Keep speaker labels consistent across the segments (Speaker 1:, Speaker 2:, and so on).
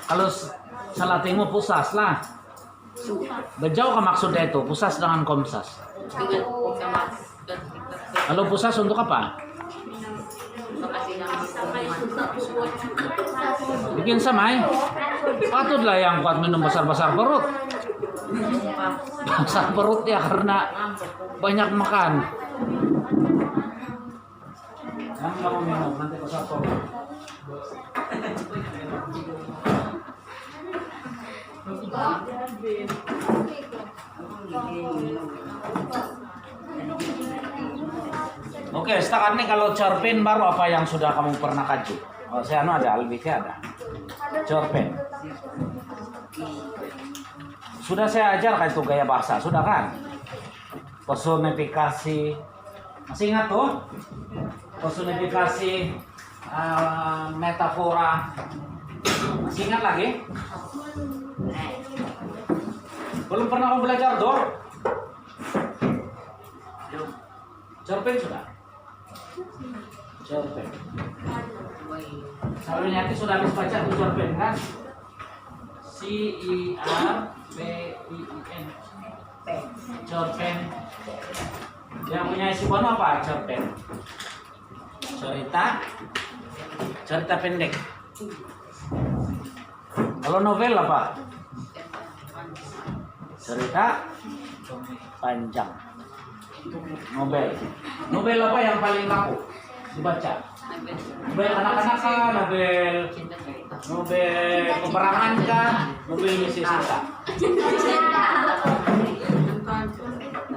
Speaker 1: Kalau Salatimu pusas lah. Bejauh ka maksudnya itu pusas dengan komsas. Kalau pusas untuk apa? Bikin samai. Patutlah yang kuat minum besar-besar perut. Besar perut ya karena banyak makan. Nanti kamu minum, nanti besar perut. Oke, setakat ini kalau cerpen baru apa yang sudah kamu pernah kaji? Oh, saya ada, Albike ada. Cerpen. Sudah saya ajarkan itu gaya bahasa, sudah kan? Personifikasi. Masih ingat tuh? Personifikasi, metafora. Masih ingat lagi? Belum pernah kamu belajar Dor? Cerpen sudah? Cerpen. Salunyati sudah habis baca tuh cerpen kan? CERPEN. Cerpen. Yang punya isi bono apa cerpen? Cerita pendek. Kalau novel apa? Cerita panjang. Novel apa yang paling laku dibaca? Novel anak-anak kah? Novel peperangan kah? Novel misi cinta?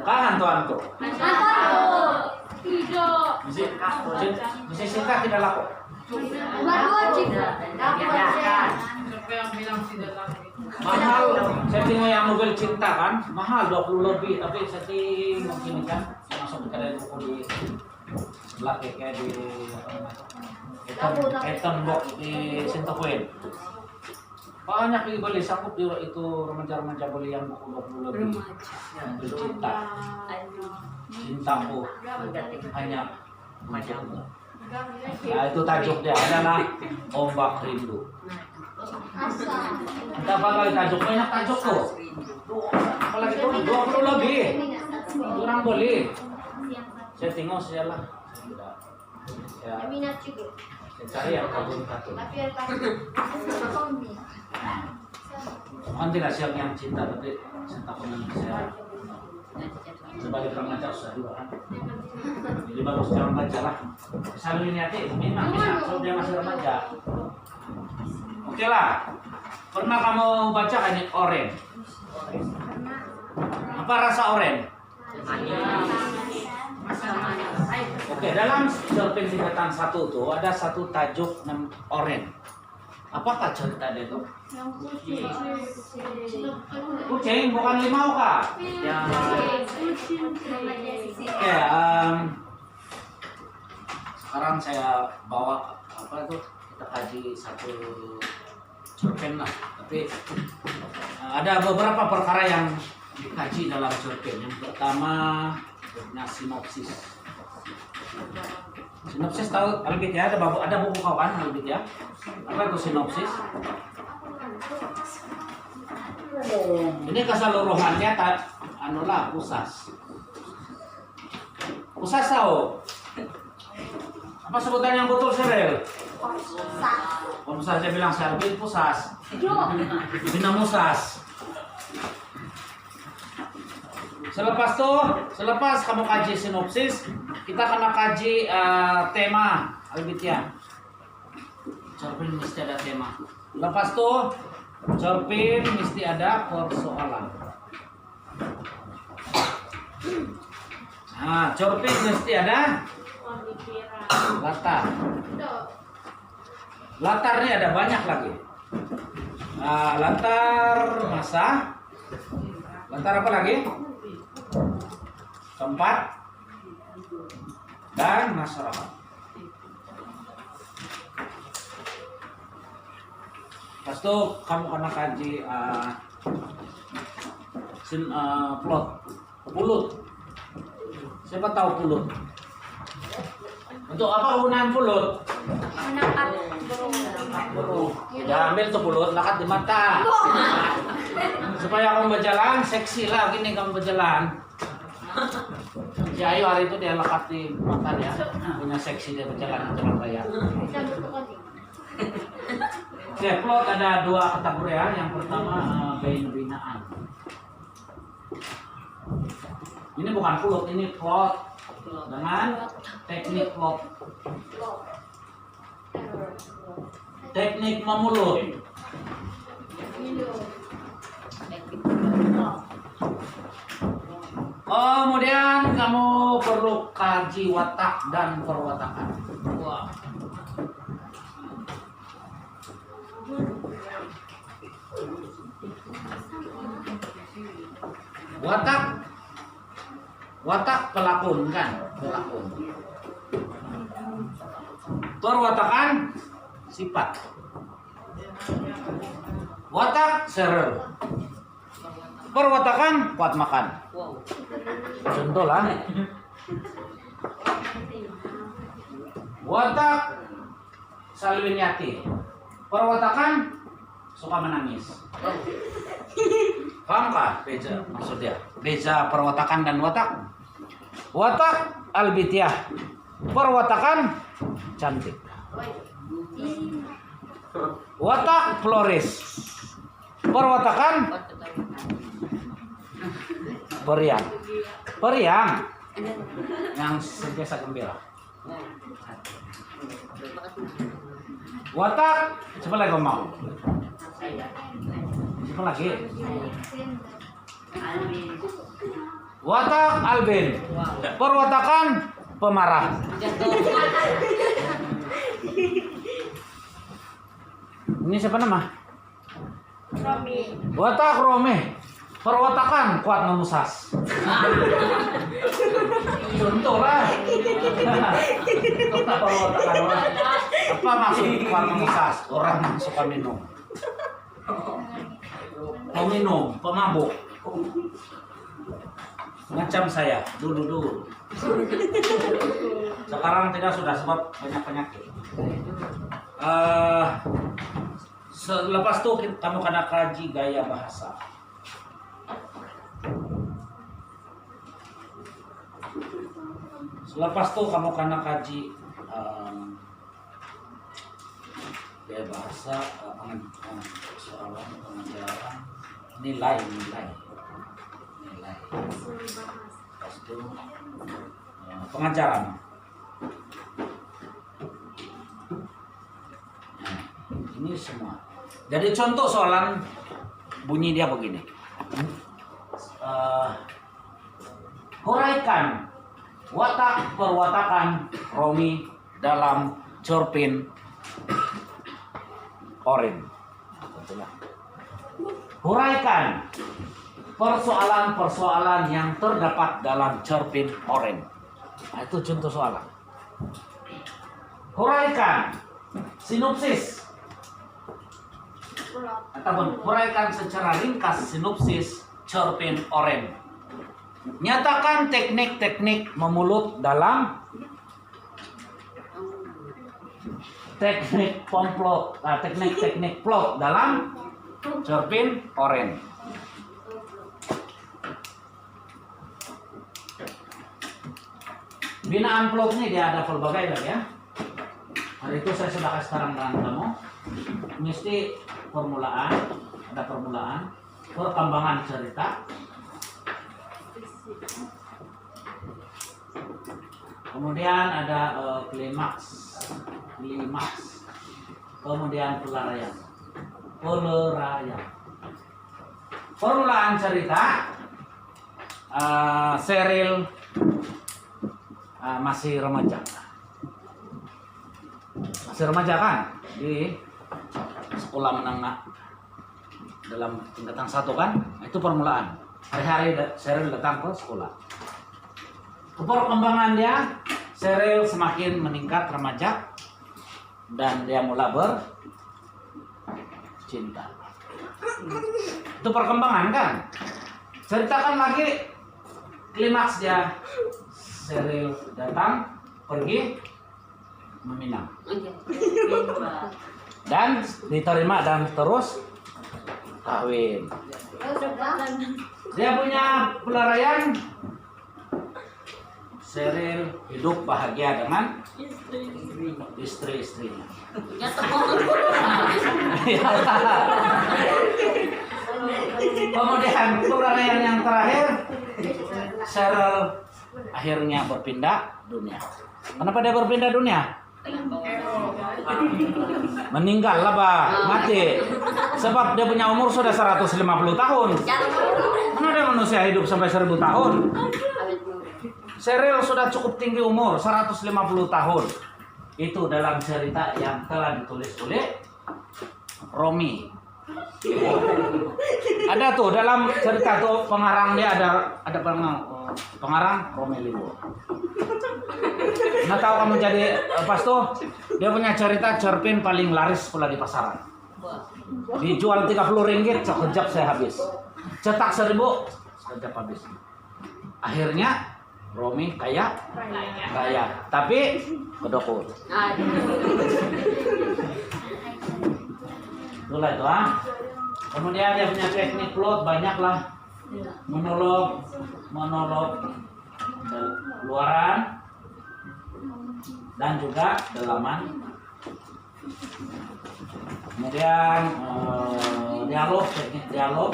Speaker 1: Kah hantu-hantu? Misi cinta tidak laku. Mahal, setting yang novel cinta kan, mahal 20 lebih, tapi setting mungkin kan masuk ke dalam buku di sebelah kayak di item box di Sintokuin. Banyak dibeli, sanggup juga itu remaja-remaja beli yang buku 20 lebih. Novel cinta, cintaku hanya untukmu. Nah itu tajuknya adalah Ombak Rindu. Entah apa kali tajuk, banyak tajuk tuh. Apalagi itu 20 lebih. Kurang boleh. Saya tengok saja lah. Ya. Saya cari yang kabur satu. Nanti lah siang yang cinta, tapi saya takut nanti saya sebagai remaja susah juga kan. Jadi bagus jangan baca lah. Selalu niati, memang bisa, dia masih remaja. Oke lah. Pernah kamu baca kan oren? Apa rasa oren? Oke, dalam cerpen singkatan 1 tuh ada satu tajuk oren. Apakah cerita dia itu? Kucing, bukan limau kah? Oke, sekarang saya bawa apa itu? Kita kaji satu cerpen lah. Tapi ada beberapa perkara yang dikaji dalam cerpen. Yang pertama, sinopsis. Sinopsis tahu Albit ya, ada buku kau kan Albit ya? Apa itu sinopsis? Ini keseluruhannya anulah pusas. Pusas tahu? Apa sebutan yang betul Serel? Pusas saya bilang saya Albit pusas. Bina musas. Selepas kamu kaji sinopsis, kita kena kaji tema Albit ya. Cerpen mesti ada tema. Lepas tuh cerpen mesti ada persoalan. Nah, cerpen mesti ada latar. Latar ini ada banyak lagi. Latar masa. Latar apa lagi? Tempat dan masyarakat. Pas itu kamu kena kaji plot pulut. Siapa tahu pulut? Untuk apa penggunaan pulut? Ya ambil tuh pulut, lakat di mata. Supaya kamu berjalan seksi lah, gini kamu berjalan. Si Ayu hari itu dia lekat di mata dia, punya seksi dia berjalan jalan raya. Oke, plot ada 2 kategori ya. Yang pertama binaan. Ini bukan plot, ini plot dengan teknik plot. Teknik memulut. Kemudian kamu perlu kaji watak dan perwatakan. Watak pelakon kan, pelakon. Perwatakan sifat. Watak serel. Perwatakan kuat makan. Contoh lah. Watak salwiniati. Perwatakan suka menangis. Paham kah beza maksudnya? Beza perwatakan dan watak. Watak albitiah. Perwatakan cantik. Watak Flores. Perwatakan periang. Periang yang sentiasa gembira. Watak siapa lagi mau? Siapa lagi? Watak Albin. Perwatakan pemarah. Ini siapa nama?
Speaker 2: Romi.
Speaker 1: Watak Romi. Perwatakan kuat memusas. Contoh lah. Perwatakan orang. Apa maksud kuat memusas? Orang yang suka minum. Peminum, pemabuk. Macam saya dulu. Sekarang tidak sudah sebab banyak penyakit. Selepas itu kamu kena kaji gaya bahasa. Selepas itu kamu kena kaji gaya bahasa, soalan pengajaran, nilai. Lepas itu pengajaran. Nah, ini semua. Jadi contoh soalan bunyi dia begini. Huraikan watak perwatakan Romi dalam cerpen Oren. Huraikan persoalan-persoalan yang terdapat dalam cerpen Oren. Nah, itu contoh soalan. Huraikan sinopsis ataupun huraikan secara ringkas sinopsis cerpen Oren. Nyatakan teknik-teknik memulut dalam teknik plot dalam cerpen Oren. Binaan plot ini dia ada berbagai lah ya. Hari itu saya sudah kasih terang dengan kamu. Mesti permulaan, ada permulaan, perkembangan cerita, kemudian ada klimaks, kemudian pelaraian. Permulaan cerita, Cheryl masih remaja kan di sekolah menengah dalam tingkatan 1 kan, itu permulaan. Hari-hari Cheryl datang ke sekolah. Perkembangan dia, Cheryl semakin meningkat remaja dan dia mulai bercinta. Itu perkembangan kan. Ceritakan lagi klimaks dia. Cheryl datang, pergi, meminang. dan diterima dan terus kawin. Dia punya pelarayan Sheryl hidup bahagia dengan istri-istrinya. Kemudian pelarayan yang terakhir, Sheryl akhirnya berpindah dunia. Kenapa dia berpindah dunia? Meninggal lah, Pak. Mati. Sebab dia punya umur sudah 150 tahun. Mana ada manusia hidup sampai 1000 tahun? Sheryl sudah cukup tinggi umur, 150 tahun. Itu dalam cerita yang telah ditulis oleh Romi. Ada tuh dalam cerita tuh pengarang dia ada pengarang Romi Libo. Nah, tahu kamu jadi pas tuh dia punya cerita cerpen paling laris pula di pasaran. Dijual 30 ringgit, sekejap saya habis. Cetak 1000, sekejap habis. Akhirnya Romi kaya, tapi kedokor. Itulah itu Kemudian dia punya teknik plot banyak lah, monolog luaran dan juga dalaman. Kemudian teknik dialog,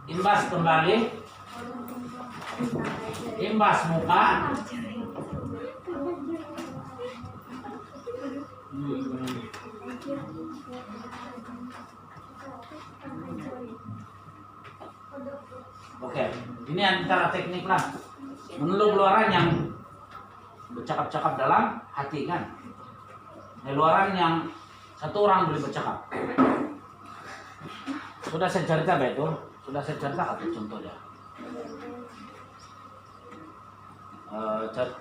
Speaker 1: imbas kembali, imbas muka, Oke, ini antara teknik lah. Monolog luaran yang bercakap-cakap dalam hati kan. Luaran yang satu orang boleh bercakap. Sudah saya cerita betul. Sudah saya cerita satu contohnya.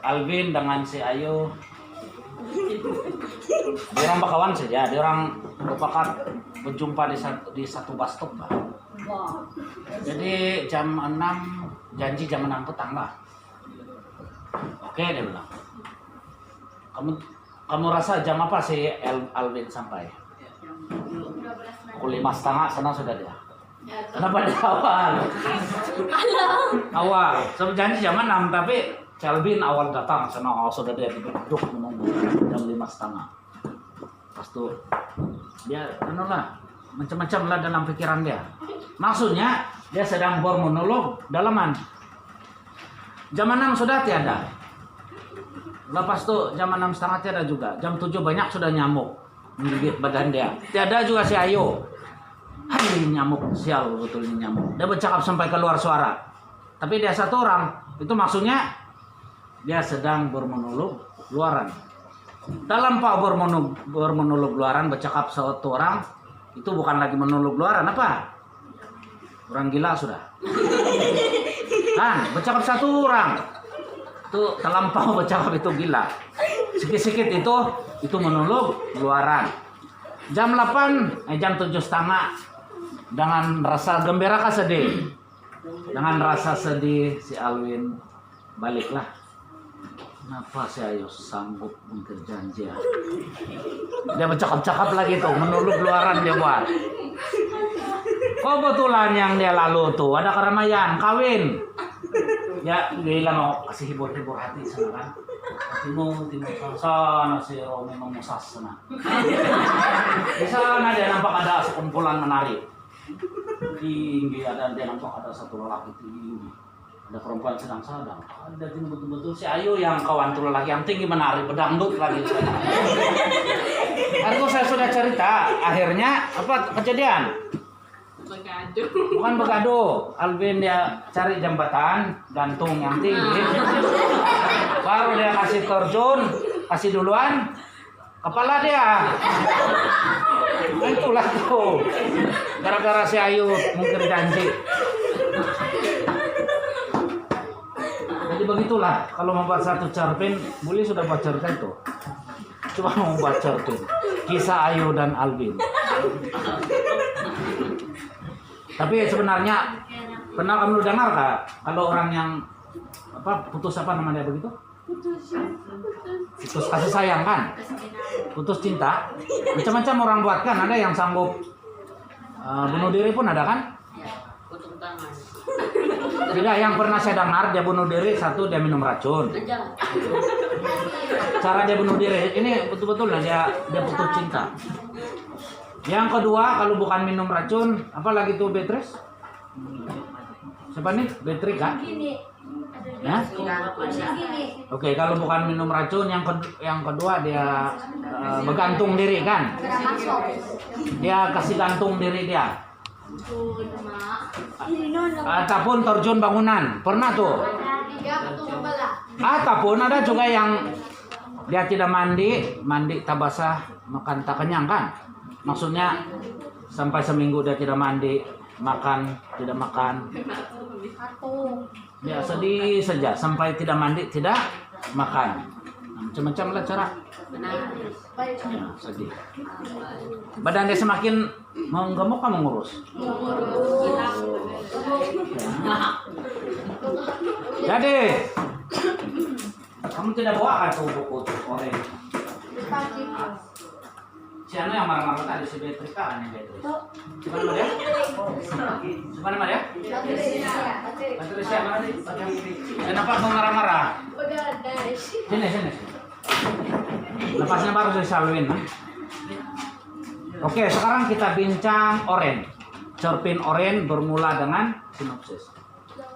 Speaker 1: Alvin dengan si Ayu. Dia orang bakawan saja. Dia orang merupakan berjumpa di satu bus stop lah. Jadi jam 6, janji jam 6 petang lah. Oke, dia bilang. Kamu rasa jam apa sih Alvin sampai? Pukul 5:30 sana sudah dia. Kenapa dia awal? Awal. Sebab janji jam 6 tapi Alvin awal datang sana sudah dia duduk menunggu jam 5:30. Pas tuh dia macam-macam lah dalam pikiran dia. Maksudnya dia sedang bermonolog dalaman. Jam 6 sudah tiada. Lepas tuh jam 6:30 tiada juga. Jam 7 banyak sudah nyamuk menggigit badan dia. Tiada juga si Ayu. Hai, nyamuk, sial betul ini nyamuk. Dia bercakap sampai keluar suara. Tapi dia satu orang. Itu maksudnya dia sedang bermonolog luaran. Dalam bermonolog luaran, bercakap satu orang, itu bukan lagi monolog luaran, apa? Orang gila sudah. Kan, bercakap satu orang. Itu terlampau bercakap itu gila. Sikit-sikit itu monolog luaran. Jam 8, jam 7:30 dengan rasa gembira kah sedih? Dengan rasa sedih si Alvin baliklah. Kenapa si Ayu sanggup mengkir janji ya? Dia bercakap-cakap lagi tuh, monolog luaran dia buat. Kebetulan yang dia lalu tuh ada keramaian, kawin. Ya, dia bilang mau kasih hibur-hibur hati sana kan. Timur sana si Romi memusas sana. Di sana dia nampak ada sekumpulan menari. Tinggi ada dia nampak ada satu lelaki tinggi. Ada perempuan sedang-sedang. Ada betul-betul si Ayu yang kawan tuh lelaki yang tinggi menari pedangdut lagi. Aku saya sudah cerita, akhirnya apa kejadian? Bukan begaduh. Alvin dia cari jembatan gantung yang tinggi. Baru dia kasih terjun, kasih duluan kepala dia. Itulah tuh. Gara-gara si Ayu mungkin janji. Jadi begitulah kalau membuat satu cerpen, boleh sudah buat cerpen itu. Cuma mau buat cerpen. Kisah Ayu dan Alvin. Tapi sebenarnya pernah kamu dengar kak kalau orang yang putus apa namanya begitu? Putus kasih sayang kan? Putus cinta. Macam-macam orang buat kan. Ada yang sanggup bunuh diri pun ada kan?
Speaker 3: Potong tangan.
Speaker 1: Tidak, yang pernah saya dengar dia bunuh diri, satu dia minum racun. Cara dia bunuh diri ini betul-betul lah dia putus cinta. Yang kedua, kalau bukan minum racun, apa lagi tuh Beatrice? Siapa nih? Beatrice kan? Ya? Oke, kalau bukan minum racun, yang kedua dia bergantung diri kan? Dia kasih gantung diri dia. Ataupun terjun bangunan, pernah tuh. Ataupun ada juga yang dia tidak mandi tak basah, makan tak kenyang kan? Maksudnya sampai seminggu dia tidak mandi, tidak makan. Dia sedih saja sampai tidak mandi, tidak makan. Macam-macam lah cara. Ya, sedih. Badan dia semakin menggemuk kan mengurus. Jadi kamu tidak bawa kan tuh buku oranye? Si Anu yang marah-marah tadi si Beatrice kan yang Beatrice. Siapa nama dia? Siapa nama dia? Beatrice yang mana nih? Kenapa kamu marah-marah? Sini. Lepasnya baru saya saluin. Oke, sekarang kita bincang oren. Cerpen oren bermula dengan sinopsis.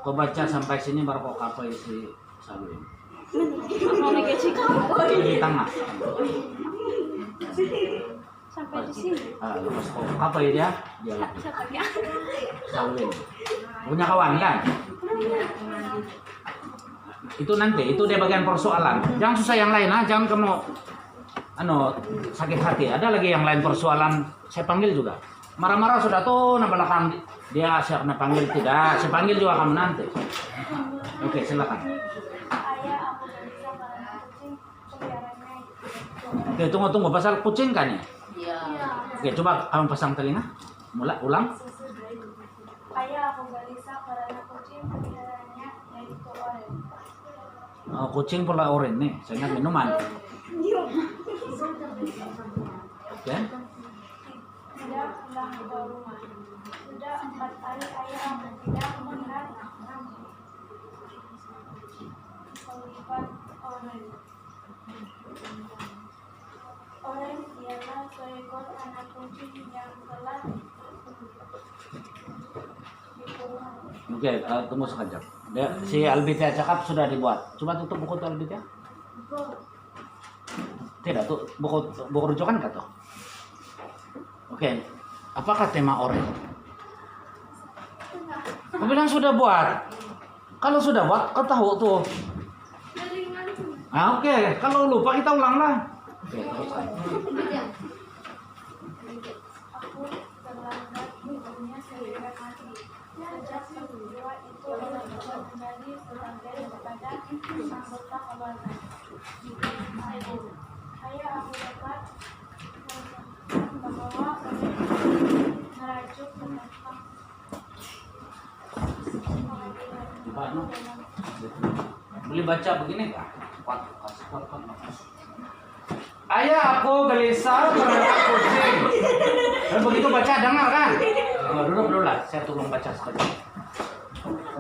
Speaker 1: Kau baca sampai sini baru kau kapai si saluin. Di tengah.
Speaker 2: Sampai di sini.
Speaker 1: Lepas kau kapai dia saluin. Punya kawan kan? Itu nanti, itu dia bagian persoalan. Jangan susah yang lain, jangan kamu sakit hati. Ada lagi yang lain persoalan. Saya panggil juga. Marah-marah sudah tuh, belakang dia siap panggil tidak. Saya panggil juga kamu nanti. Oke, silakan. Oke, tunggu pasal kucing kan ya?
Speaker 3: Iya.
Speaker 1: Oke, coba kamu pasang telinga. Ulang.
Speaker 2: Ayah aku gelisah karena kucing peliharaannya yaitu oren.
Speaker 1: Kucing pula oren nih, saya ingat minuman. Oke.
Speaker 2: Tidak pulang ke rumah. Sudah 4 hari ayah aku tidak melihat kelipat oren. Oren ialah seekor anak kucing yang telah dikurung.
Speaker 1: Oke, tunggu sekejap. Si Albitia cakap sudah dibuat. Coba tutup buku tuh Albitia. Tidak, tuh buku rujukan kah tuh? Oke, apakah tema oren? Kau bilang sudah buat. Kalau sudah buat, kau tahu tuh. Oke, kalau lupa kita ulang lah. Oke, teruskan.
Speaker 2: Aku terlambat ibunya segera mati. Sejak peristiwa itu ia menjadi sebagai kepada anggota keluarga. Ayah aku dapat membawa merajuk ke tempat pengadilan.
Speaker 1: Boleh baca begini kah? Kuat. Ayah aku gelisah karena kucing. Dan begitu baca dengar kan? Duduk dulu lah, saya tolong baca sekejap.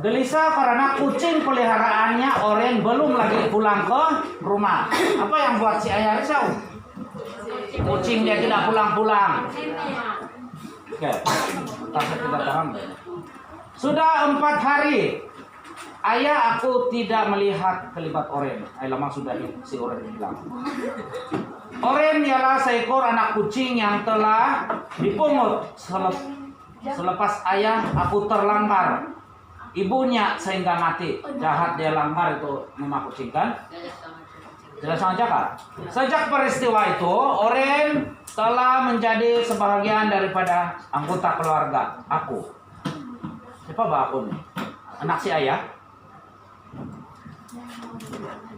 Speaker 1: Gelisah karena kucing peliharaannya oren belum lagi pulang ke rumah. Apa yang buat si ayah risau? Kucing dia tidak pulang-pulang. Oke, kita paham. Sudah 4 hari. Ayah aku tidak melihat kelibat oren. Lama sudah si oren hilang. Oren ialah seekor anak kucing yang telah dipungut selepas ayah aku terlantar ibunya sehingga mati. Jahat dia langgar itu memang kucing kan? Tidak sama cakap. Sejak peristiwa itu, oren telah menjadi sebahagian daripada anggota keluarga aku. Siapa aku nih? Anak si ayah.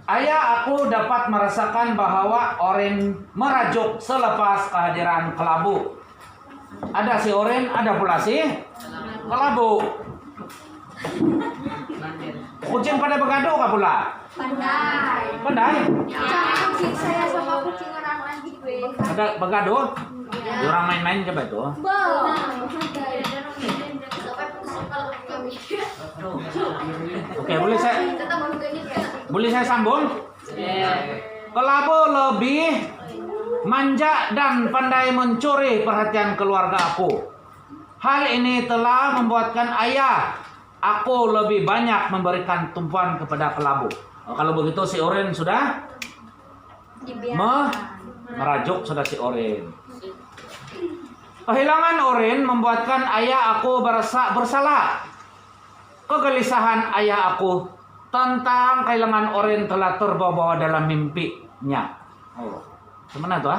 Speaker 1: Ayah aku dapat merasakan bahwa oren merajuk selepas kehadiran kelabu. Ada si oren, ada pula si kelabu. Kucing pada begaduh kah pula?
Speaker 2: Pandai.
Speaker 1: Pandai.
Speaker 2: Kucing saya sama kucing orang lagi gue.
Speaker 1: Ada begaduh? Orang main-main coba itu. Oke, boleh saya sambung? Kelabu lebih manja dan pandai mencuri perhatian keluarga aku. Hal ini telah membuatkan ayah aku lebih banyak memberikan tumpuan kepada kelabu. Kalau begitu si Oren sudah merajuk sudah si Oren. Kehilangan Oren membuatkan ayah aku bersalah. Kegelisahan ayah aku tentang kehilangan Oren telah terbawa-bawa dalam mimpinya. Oh, gimana tuh?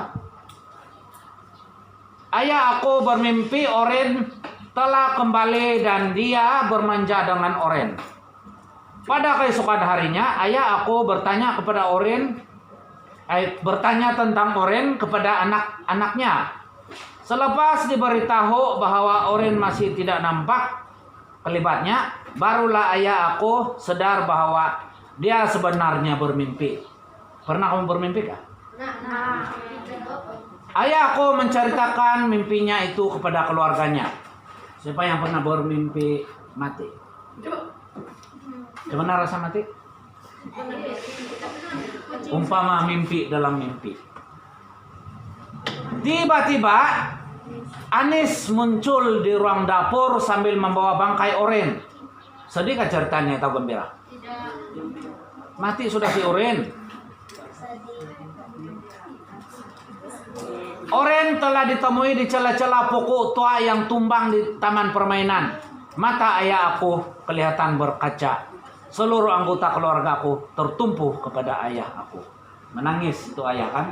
Speaker 1: Ayah aku bermimpi Oren telah kembali dan dia bermanja dengan Oren. Pada keesokan harinya, ayah aku bertanya kepada Oren, bertanya tentang Oren kepada anak-anaknya. Selepas diberitahu bahwa Oren masih tidak nampak kelibatnya, barulah ayah aku sadar bahwa dia sebenarnya bermimpi. Pernah kamu bermimpi kah? Ayah aku menceritakan mimpinya itu kepada keluarganya. Siapa yang pernah bermimpi mati? Gimana rasa mati? Umpama mimpi dalam mimpi. Tiba-tiba Anis muncul di ruang dapur sambil membawa bangkai Oren. Sedih kan ceritanya atau gembira? Mati sudah si Oren. Oren telah ditemui di celah-celah pokok tua yang tumbang di taman permainan. Mata ayah aku kelihatan berkaca. Seluruh anggota keluarga aku tertumpu kepada ayah aku. Menangis itu ayah kan?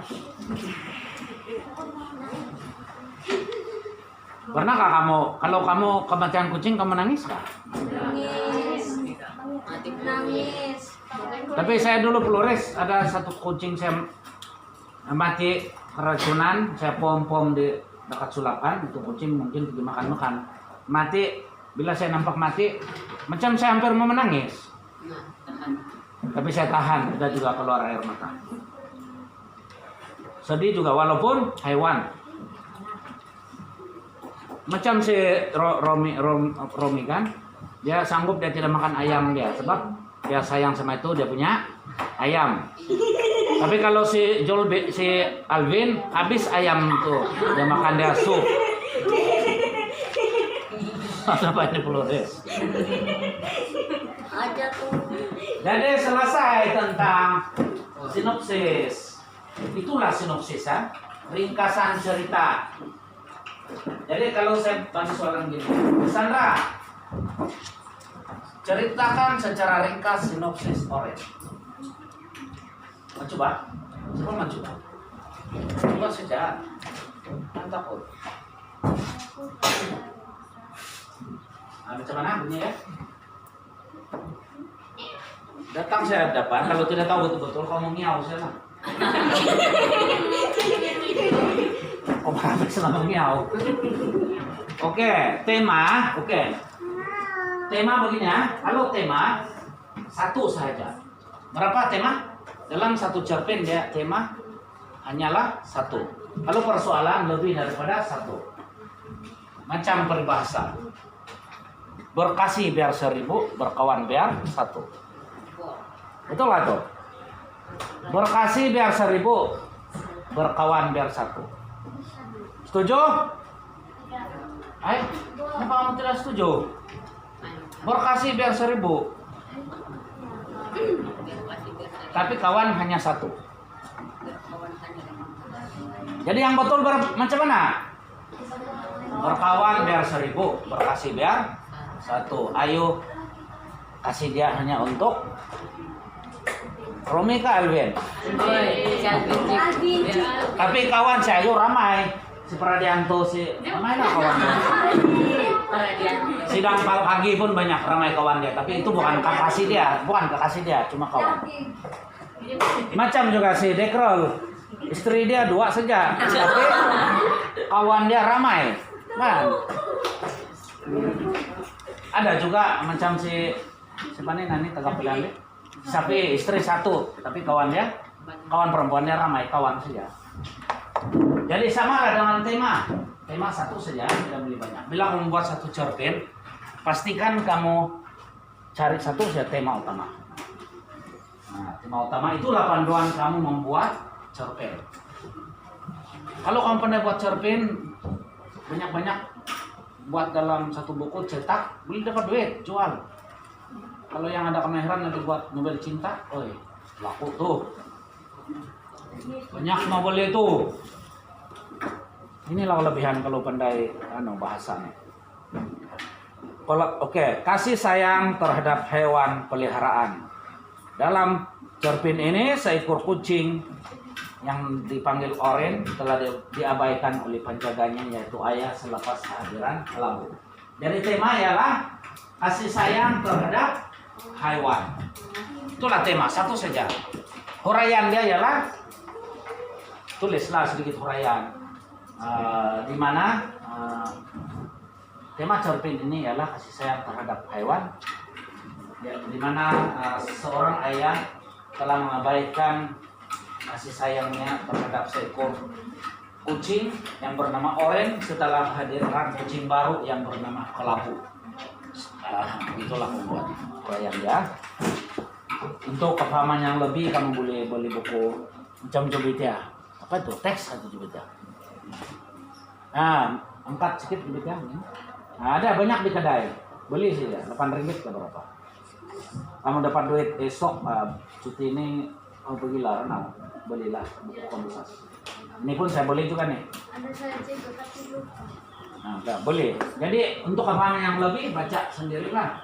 Speaker 1: Pernahkah kamu, kalau kamu kematian kucing, kamu nangis kah?
Speaker 2: Nangis.
Speaker 1: Tapi saya dulu Flores, ada satu kucing saya mati keracunan, saya pom-pom di dekat Sulapan, itu kucing mungkin pergi makan-makan. Mati, bila saya nampak mati, macam saya hampir mau menangis. Tapi saya tahan, kita juga keluar air mata. Sedih juga, walaupun hewan. Macam si Romi kan, dia sanggup dia tidak makan ayam dia, sebab dia sayang sama itu, dia punya ayam. Tapi kalau si Alvin habis ayam tuh, dia makan dia sup. Apa ini Flores?
Speaker 2: Aja tuh.
Speaker 1: Jadi selesai tentang sinopsis. Itulah sinopsis ya, ringkasan cerita. Jadi kalau saya bantu soalan gini, Sandra, ceritakan secara ringkas sinopsis Oren. Mau coba? Coba mau coba. Coba saja. Jangan takut. Macam mana bunyi ya? Datang saya hadapan, kalau tidak tahu betul-betul kamu ngiau saya. Oh, apa selama ngiau? Oke, tema, tema begini ya. Kalau tema satu saja. Berapa tema? Dalam satu cerpen dia tema hanyalah satu. Kalau persoalan lebih daripada satu. Macam peribahasa. Berkasih biar 1000, berkawan biar 1. Betul lah tuh. Berkasih biar 1000, berkawan biar 1. Setuju? Ayo, kenapa kamu tidak setuju? Berkasih biar 1000, tapi kawan hanya 1. Jadi yang betul macam mana? Berkawan biar 1000, berkasih biar 1. Ayo, kasih dia hanya untuk Romi ke Alvin. Tapi kawan saya ayo ramai. Si Pradianto, si ramai lah kawan. Sidang pagi pun banyak ramai kawan dia. Tapi itu bukan kekasih dia, cuma kawan. Macam juga si Dekrol, istri dia 2 saja, tapi kawan dia ramai, kan? Ada juga macam si siapa nih nani tegak pilihan sapi istri satu, tapi kawan perempuannya ramai kawan saja. Jadi sama dengan tema satu saja, tidak beli banyak. Bila kamu membuat satu cerpen, pastikan kamu cari satu saja tema utama. Nah, tema utama itulah panduan kamu membuat cerpen. Kalau kamu pandai buat cerpen, banyak-banyak buat dalam satu buku cetak, boleh dapat duit, jual. Kalau yang ada kemahiran nanti buat novel cinta, laku tuh. Banyak mau beli tuh. Inilah kelebihan kalau pandai bahasanya. Kasih sayang terhadap hewan peliharaan. Dalam cerpen ini seekor kucing yang dipanggil Oren telah diabaikan oleh penjaganya yaitu ayah selepas kehadiran lampu. Jadi tema ialah kasih sayang terhadap hewan. Itulah tema, satu saja. Huraian dia ialah, tulislah sedikit huraian. Di mana tema cerpen ini ialah kasih sayang terhadap hewan. Di mana seorang ayah telah mengabaikan kasih sayangnya terhadap seekor kucing yang bernama Oren setelah kehadiran kucing baru yang bernama Kelabu. Itulah membuat huraian ya. Untuk kepahaman yang lebih kamu boleh beli buku macam Jubit ya. Apa itu? Teks atau Jubit ya? Angkat sedikit Jubit ya. Ada banyak di kedai. Beli sih ya, 8 ringgit ke berapa. Kamu dapat duit esok cuti ini mau pergi renang. Belilah buku konversasi. Ini pun saya beli juga nih.
Speaker 2: Ada saya juga tapi lupa.
Speaker 1: Nah, boleh. Jadi untuk kepahaman yang lebih baca sendirilah.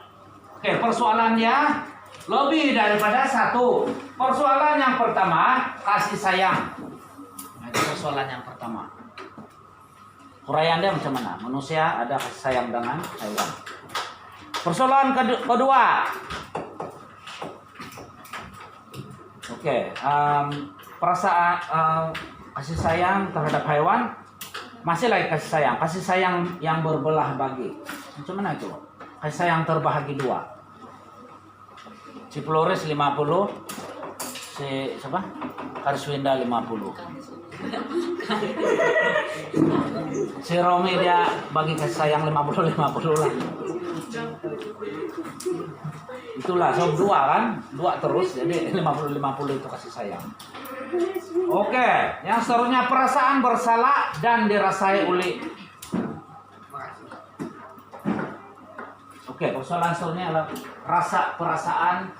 Speaker 1: Oke, persoalannya lebih daripada satu. Persoalan yang pertama kasih sayang. Nah, itu persoalan yang pertama. Huraian dia macam mana? Manusia ada kasih sayang dengan hewan. Persoalan kedua. Perasaan kasih sayang terhadap hewan masih lagi kasih sayang yang berbelah bagi. Macam mana itu? Kasih sayang terbahagi dua. Si Flores 50, si siapa? Karswinda 50. Si Romi dia bagi kasih sayang 50 lah. Itulah sob dua terus jadi 50 itu kasih sayang. Oke, yang seterusnya perasaan bersalah dan dirasai oleh. Persoalan seterusnya adalah perasaan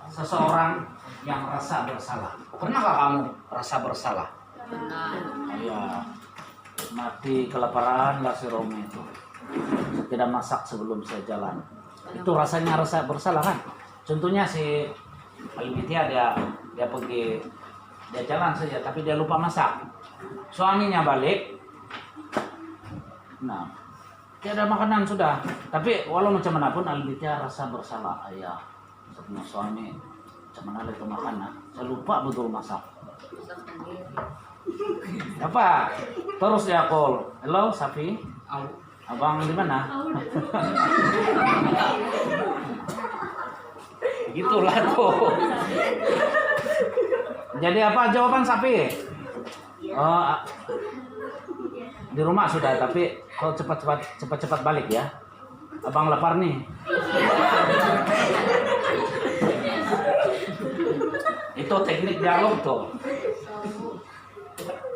Speaker 1: seseorang yang rasa bersalah. Pernahkah kamu rasa bersalah? Iya. Mati kelaparan lah si Romi itu. Tidak masak sebelum saya jalan. Itu rasanya rasa bersalah kan? Contohnya si Albitia dia pergi, dia jalan saja tapi dia lupa masak. Suaminya balik. Nah, tiada makanan sudah. Tapi walau macam mana pun Albitia rasa bersalah. Ayah, punya suami macam mana itu makanan? Saya lupa betul masak. Apa? Terus dia call. Halo, Safi. Abang di mana? Gitulah tuh. Jadi apa jawaban Safi? Di rumah sudah, tapi kau cepat balik ya. Abang lapar nih. Itu teknik dialog tuh.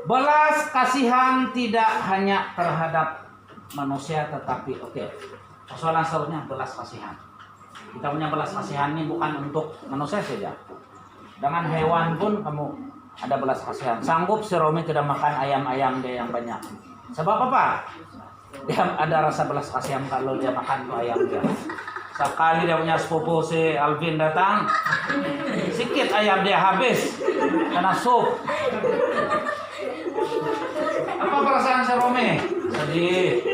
Speaker 1: Belas kasihan tidak hanya terhadap manusia tetapi persoalan selanjutnya belas kasihan. Kita punya belas kasihan ini bukan untuk manusia saja. Dengan hewan pun kamu ada belas kasihan. Sanggup si Romi tidak makan ayam-ayam dia yang banyak. Sebab apa? Dia ada rasa belas kasihan kalau dia makan tuh ayam dia. Sekali dia punya sepupu si Alvin datang, sikit ayam dia habis karena sup. Apa perasaan si Romi? Sedih.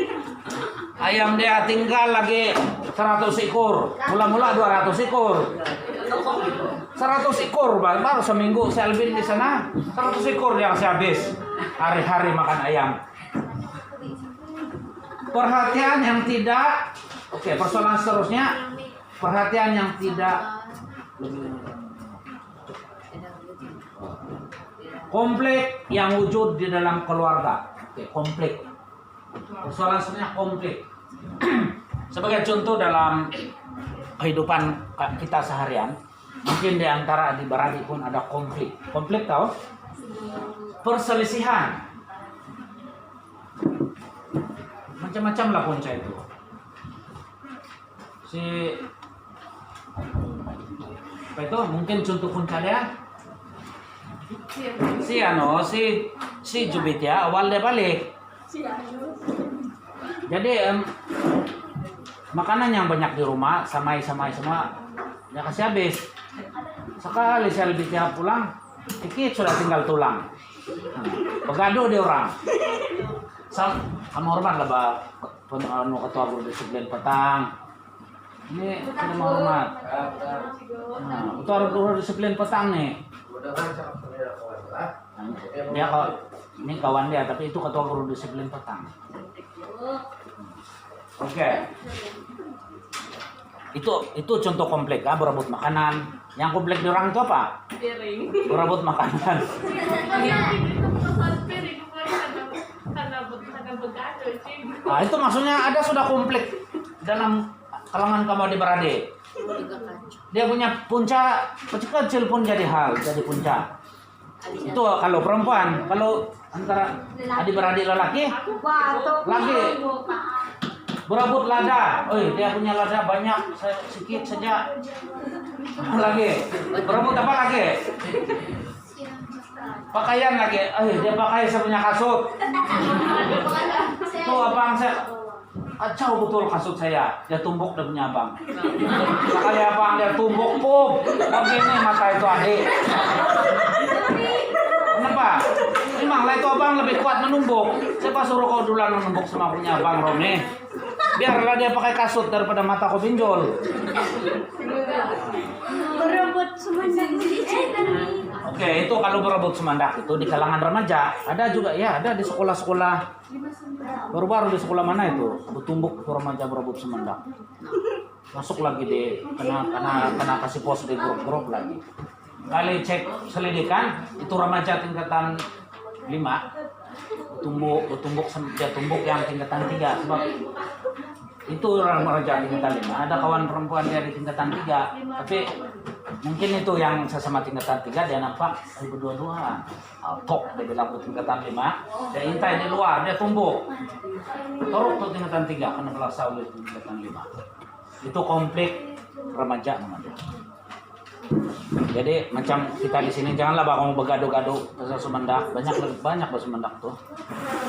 Speaker 1: Ayam dia tinggal lagi 100 ekor. Mula-mula 200 ekor. 100 ekor baru seminggu si Alvin di sana. 100 ekor dia kasih habis. Hari-hari makan ayam. Perhatian yang tidak Oke, persoalan seterusnya perhatian yang tidak konflik yang wujud di dalam keluarga. Oke, konflik. Persoalan sebenarnya konflik. Sebagai contoh dalam kehidupan kita seharian, mungkin di antara di beradik pun ada konflik. Konflik tahu? Perselisihan. Macam-macam lah punca itu. Apa itu? Mungkin contoh punca dia. Si Jubit ya, awal dia balik. Jadi makanan yang banyak di rumah, samai semua, ya kasih habis. Sekali si Albitia pulang, dikit sudah tinggal tulang. Begaduh di orang. Kamu hormat lah ketua guru disiplin petang. Ini sudah menghormat. Ketua guru disiplin petang nih. Dia ini kawan dia, tapi itu ketua guru disiplin petang. Oke. Itu contoh komplek kan, berebut makanan. Yang komplek di orang itu apa?
Speaker 3: Piring.
Speaker 1: Berebut makanan. Nah, itu maksudnya ada sudah konflik dalam kalangan kamu adik-beradik. Dia punya punca kecil pun jadi hal, jadi punca. Itu kalau perempuan, kalau antara adik-beradik lelaki berebut lada. Dia punya lada banyak, sedikit saja. Lagi berebut apa lagi? Pakaian lagi. Dia pakai saya punya kasut. Tuh abang saya kacau betul kasut saya. Dia tumbuk dia punya abang. Pakai abang dia tumbuk pum. Begini mata itu adik. Kenapa? Memang lah itu abang lebih kuat menumbuk. Siapa suruh kau duluan menumbuk sama punya abang Roni? Biarlah dia pakai kasut daripada mata kau pinjol.
Speaker 2: Berebut semendak.
Speaker 1: Oke, itu kalau berebut semendak itu di kalangan remaja. Ada juga ya, ada di sekolah-sekolah baru-baru di sekolah mana itu bertumbuk remaja berebut semendak. Masuk lagi di kena kasih pos di grup-grup lagi. Kali cek selidikan itu remaja tingkatan 5 tumbuk yang tingkatan 3 sebab itu orang remaja tingkatan 5. Ada kawan perempuan dia di tingkatan 3, tapi mungkin itu yang sesama tingkatan 3 dia nampak berdua-duaan. Tok dia bilang ke tingkatan 5, dia intai di luar, dia tumbuk. Torok tuh tingkatan 3 karena belasah oleh tingkatan 5. Itu konflik remaja namanya. Jadi macam kita di sini janganlah kamu bergaduh-gaduh pasal semendak, banyak bersemendak tuh.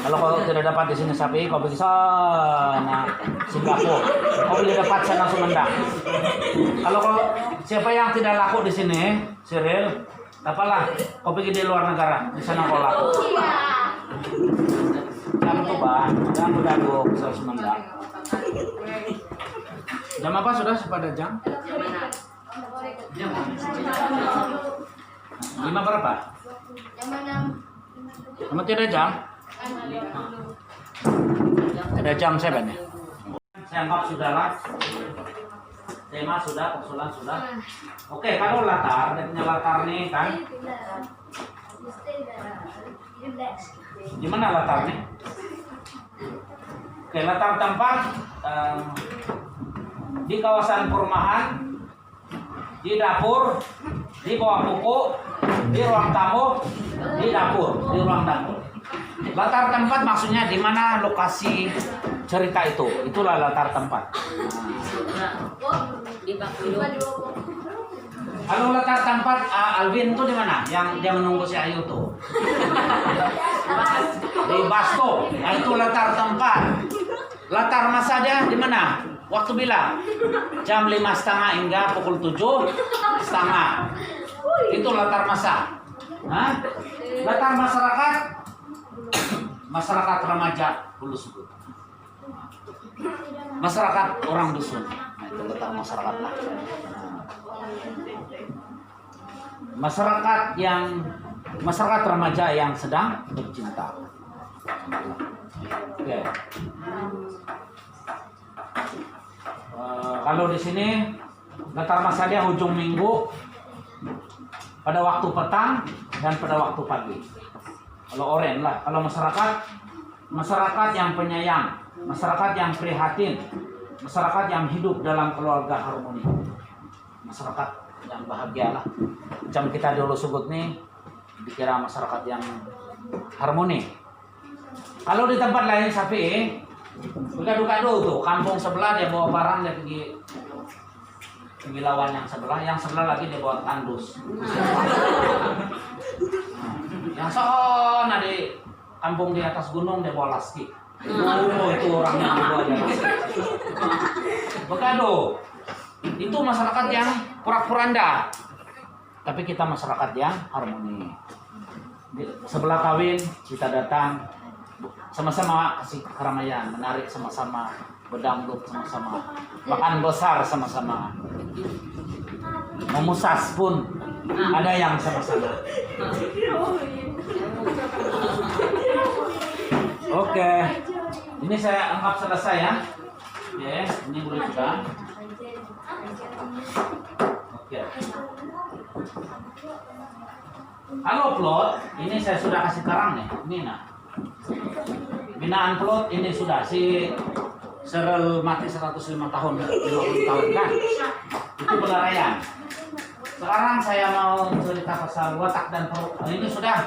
Speaker 1: Kalau kau tidak dapat di sini sapi, kau pergi sana Singapura, kau boleh dapat sana semendak. Kalau siapa yang tidak laku di sini, Cyril, apalah, kau pergi di luar negara, di sana kau laku. Jangan coba, jangan bergaduh pasal semendak. Jam apa sudah pada jam? Jam 5 berapa? Kamu tidak jam? Ada jam 7 ya? Saya anggap sudah lah. Tema sudah, persoalan sudah. Oke, kalau latar, dia punya latar nih kan? Di mana latarnya? Oke, latar tempat di kawasan perumahan, di dapur, di bawah buku, di ruang tamu, di dapur, di ruang dapur. Latar tempat maksudnya di mana lokasi cerita itu. Itulah latar tempat. Kalau latar tempat Alvin itu di mana? Yang dia menunggu si Ayu tuh. Di Basto. Nah, itu latar tempat. Latar masa dia di mana? Waktu bilang jam 5:30 hingga pukul 7:30. Itu latar masa. Hah? Latar masyarakat remaja Hulu Subur. Masyarakat orang dusun. Nah, itu latar masyarakat lah. Masyarakat remaja yang sedang bercinta. Oke. Kalau di sini letar masa dia ujung minggu, pada waktu petang dan pada waktu pagi. Kalau oren lah. Kalau masyarakat yang penyayang, masyarakat yang prihatin, masyarakat yang hidup dalam keluarga harmoni, masyarakat yang bahagia lah. Macam kita dulu sebut nih, dikira masyarakat yang harmoni. Kalau di tempat lain sapi, duka tuh, kampung sebelah dia bawa barang dia pergi lawan yang sebelah lagi dia bawa tandus. Yang sana di kampung di atas gunung dia bawa lastik. Oh, itu orangnya bawa aja. Bekado. Itu masyarakat yang porak-poranda. Tapi kita masyarakat yang harmoni. Di sebelah kawin kita datang sama-sama kasih keramaian, menarik sama-sama, berdangdut sama-sama, makan besar sama-sama. Memusas pun ada yang sama-sama. Oke, ini saya anggap selesai ya. Oke, ini boleh juga. Oke. Halo plot, ini saya sudah kasih terang nih. Ini nah. Binaan plot ini sudah si Serel mati 105 tahun, 50 tahun kan? Itu pelarayan. Sekarang saya mau cerita pasal watak dan ini sudah.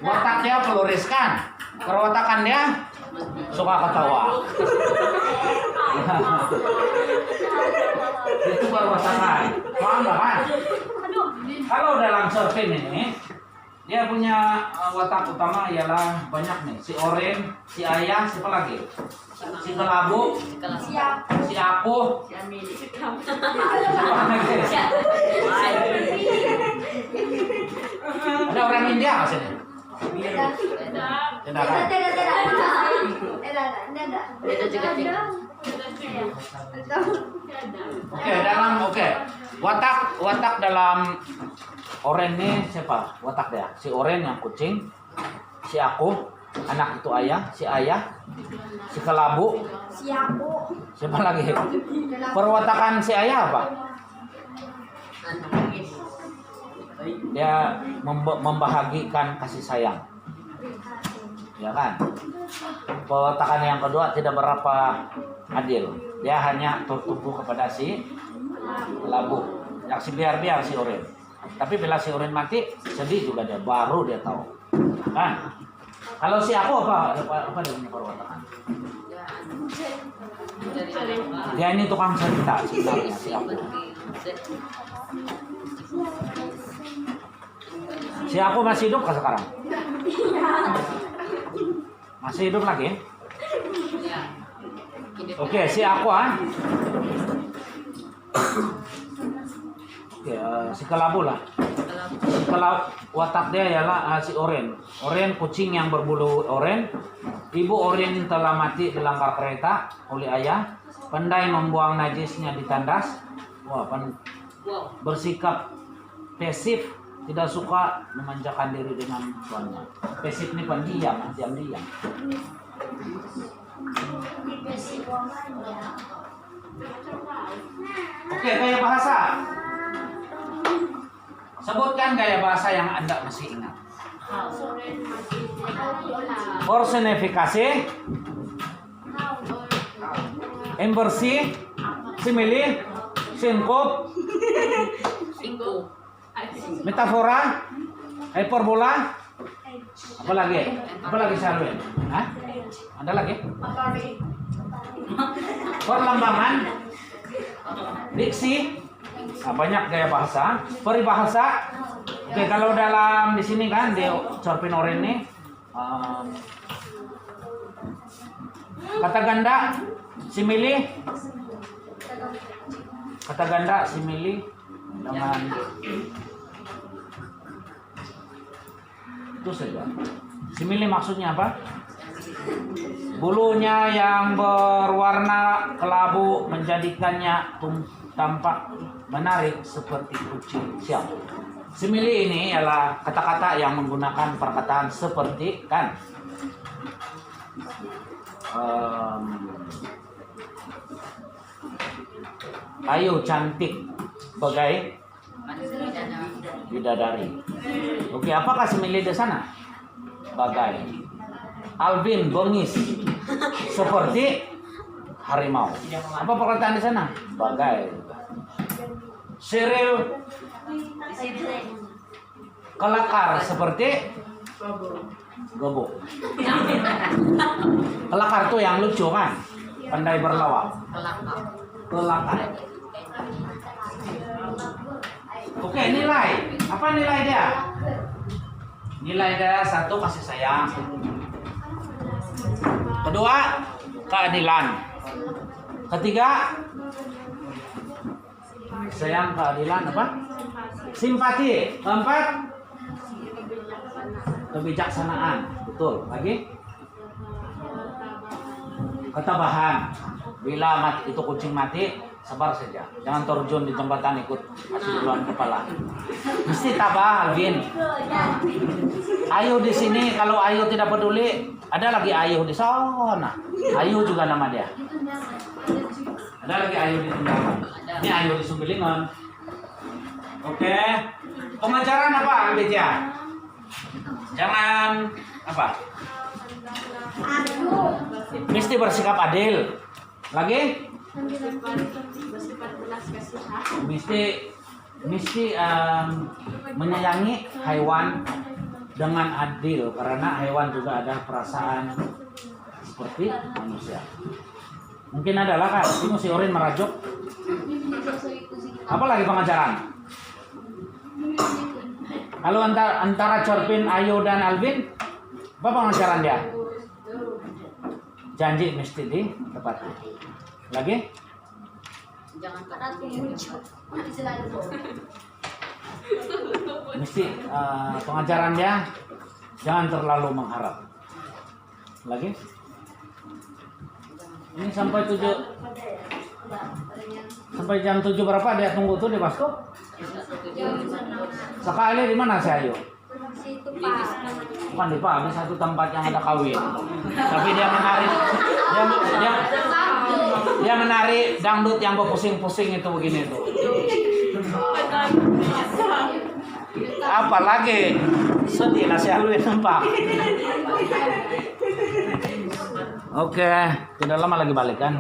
Speaker 1: Watak dia peluriskan, perwatakan dia suka ketawa. Itu perwatakan, paham nggak kan? Kalau dalam surfing ini, dia punya watak utama ialah banyak nih. Si Oren, si Ayah, siapa lagi? Si Kelabu, si Aku, ada orang India nggak sini? Tidak kan? Oke. Watak dalam Oren ini siapa? Watak dia. Si Oren yang kucing, si Aku, anak itu Ayah, si Ayah, si Kelabu,
Speaker 2: Si Aku.
Speaker 1: siapa lagi? Perwatakan si Ayah apa? Dia membahagikan kasih sayang, ya kan? Perwatakan yang kedua tidak berapa adil. Dia hanya tertumpu kepada si Kelabu, yang si biar si Oren. Tapi bila si Oren mati, sedih juga dia. Baru dia tahu. Kan? Kalau si Aku apa dia punya perwatakan? Dia ini tukang cerita sebenarnya si Aku. Si Aku masih hidup kah sekarang? Masih hidup lagi? Oke, si Aku si Kelabu lah. Si Kelabu watak dia ialah si Oren. Oren kucing yang berbulu oren. Ibu Oren telah mati dilanggar kereta oleh ayah. Pandai membuang najisnya di tandas. Bersikap pasif, tidak suka memanjakan diri dengan tuannya. Pasif ini pendiam, diam-diam. Oke, gaya bahasa. Sebutkan gaya bahasa yang Anda masih ingat. Personifikasi, inversi, simile, sinkop, metafora, hyperbola, apa lagi? Apa lagi Sarwin? Hah? Ada lagi? Perlambangan, diksi, banyak gaya bahasa, peribahasa. Oke, kalau dalam di sini kan di Corpin Oren nih, kata ganda, simile, kata ganda, simile dengan itu saja. Simile maksudnya apa? Bulunya yang berwarna kelabu menjadikannya tampak menarik seperti kucing siang. Simile ini adalah kata-kata yang menggunakan perkataan seperti kan. Ayu cantik bagai bidadari. Oke, apakah semili di sana? Bagai. Alvin bengis seperti harimau. Apa perkataan di sana? Bagai. Cyril kelakar seperti gobok. Kelakar tuh yang lucu kan? Pandai berlawak. Kelakar. Oke, nilai. Apa nilai dia? Nilai dia 1 kasih sayang. Kedua, keadilan. Ketiga, sayang, keadilan apa? Simpati. Keempat, kebijaksanaan. Betul. Lagi? Ketabahan. Bila mati, itu kucing mati, sabar saja. Jangan terjun di jembatan ikut duluan kepala. Mesti tabah, Alvin. Ayu di sini, kalau Ayu tidak peduli, ada lagi Ayu di sana. Ayu juga nama dia. Ada lagi Ayu di Sumbalingan. Ini Ayu di Sumbalingan. Oke. Pengajaran apa, Beja? Jangan apa? Mesti bersikap adil. Lagi? Mesti menyayangi hewan dengan adil, karena hewan juga ada perasaan seperti manusia. Mungkin adalah kan, ini si Orin merajuk. Apa lagi pengajaran? Kalau antara Corpin, Ayu dan Alvin, apa pengajaran dia? Janji mesti ditepati. Lagi? Mesti pengajaran dia jangan terlalu mengharap. Lagi? Ini sampai jam 7 berapa dia tunggu tuh di Basko? Sekali di mana si Ayu? Bukan di Pak, di satu tempat yang ada kawin. Tapi dia menarik dangdut yang berpusing-pusing itu begini tuh. Apalagi sedih lah si Alwin nampak. Oke, tidak lama lagi balik kan?